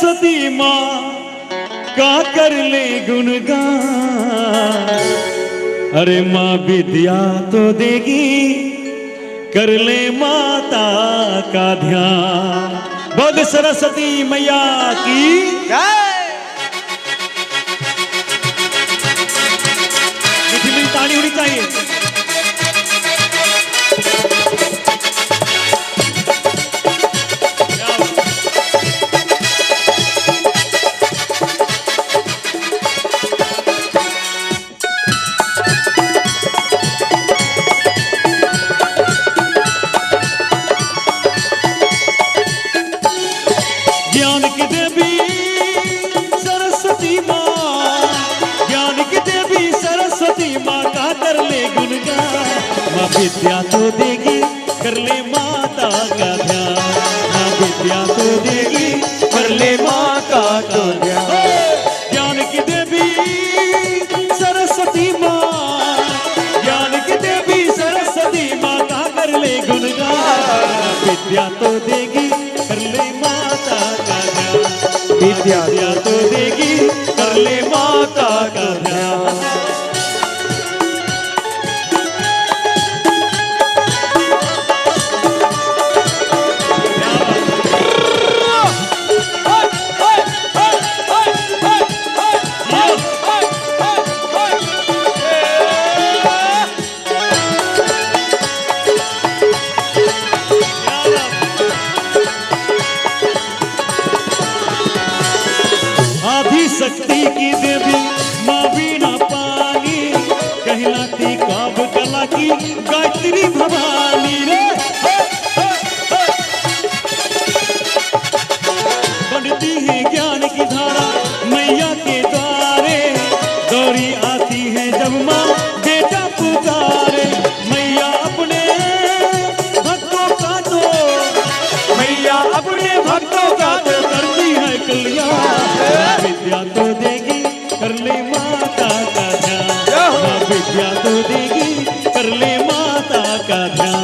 सरस्वती माँ का कर ले गुणगान। अरे माँ विद्या तो देगी, कर ले माता का ध्यान। बोल सरस्वती मैया की जय। मीठी मीठी ताली होनी चाहिए। ज्ञान की देवी सरस्वती माँ, ज्ञान की देवी सरस्वती माँ का कर ले गुणगान। माँ विद्या तो देगी, कर ले माता का ध्यान। माँ विद्या तो देगी, कर ले माता का ध्यान। ज्ञान की देवी सरस्वती माँ, ज्ञान की देवी सरस्वती माँ का कर ले गुणगान। विद्या तो देगी, कर ले माता का ध्यान। विद्या तो देगी, कर ले माता का ध्यान। आदि शक्ति की देवी माँ बीना पानी, कहलाती काव्य कला की गायत्री भवानी रे। बढ़ती है ज्ञान की धारा मैया के द्वारे, दौड़ी आती है जब माँ बेटा पुकारे। मैया अपने भक्तों का तो, मैया अपने भक्तों का तो करती है कल्याण। विद्या तो देगी, कर ले माता का ध्यान। माँ विद्या तो देगी, कर ले माता का ध्यान।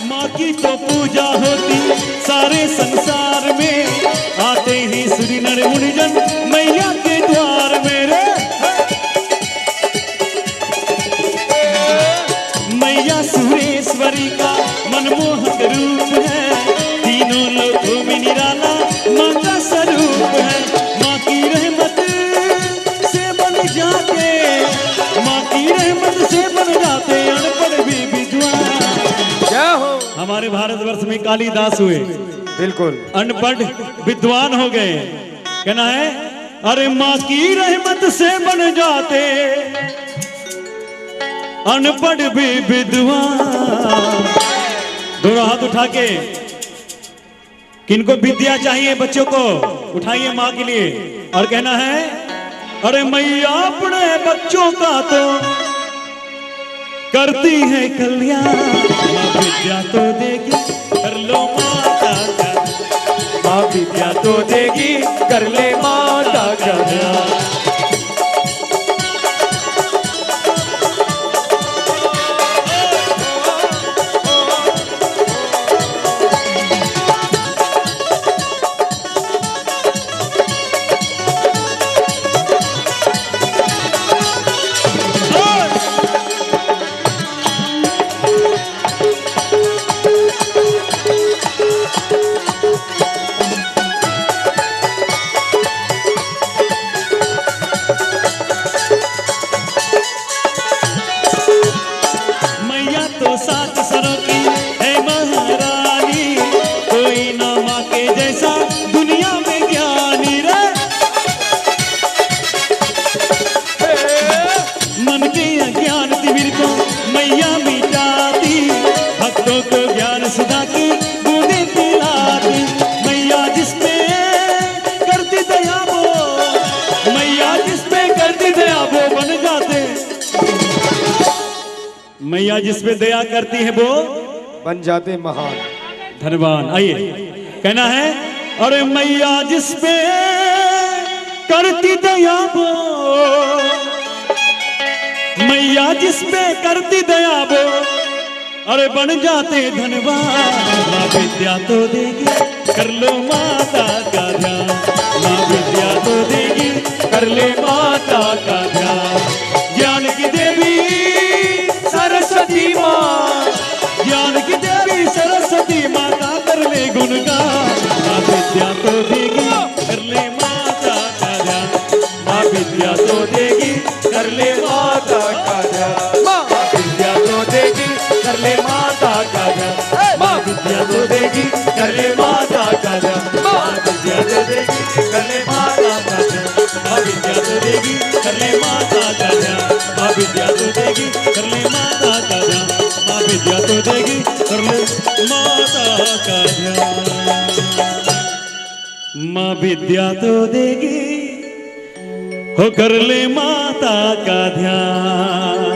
माँ की तो पूजा होती सारे संसार में, आते ही श्री नर मुनिजन मैया के द्वार में रे। मैया सुरेश्वरी का मनमोहक रूप है, तीनों लोकों में निराला माँ का स्वरूप है। माँ की रहमत से बन जाते, माँ की रहमत से बन जाते अनपढ़ भी विद्वान। जय हो। हमारे भारतवर्ष में कालिदास हुए, बिल्कुल अनपढ़ विद्वान हो गए। कहना है अरे माँ की रहमत से बन जाते अनपढ़ भी विद्वान। दोनों हाथ उठा के, किनको विद्या चाहिए बच्चों को उठाइए माँ के लिए, और कहना है अरे मैया अपने बच्चों का तो करती है कल्याण। माँ विद्या तो देगी, कर लो माता का। माँ विद्या तो देगी, कर ले माता का ध्यान। मैया जिस पे दया करती है वो बन जाते महान। धनवान। आइए कहना है, अरे मैया जिस पे करती दया वो, मैया जिस पे करती दया वो, अरे बन जाते धनवान। माँ विद्या तो देगी, कर लो माता का ध्यान। माँ विद्या तो देगी, कर ले माता का ध्यान। ज्ञान की देवी सरस्वती माँ, ज्ञान की देवी सरस्वती माँ का कर ले गुणगान। माँ विद्या तो देगी, कर ले माता का ध्यान। माँ विद्या तो देगी, कर ले माता का ध्यान। माँ विद्या तो देगी, कर ले माता का ध्यान। माँ विद्या तो देगी, कर ले माता का ध्यान। माँ विद्या तो देगी, कर ले माता का ध्यान। माँ विद्या तो देगी, कर ले माता का ध्यान। माँ विद्या तो देगी, कर ले माता का ध्यान। माँ विद्या तो देगी, कर ले माता का ध्यान। माँ विद्या तो देगी, हो कर ले माता का ध्यान।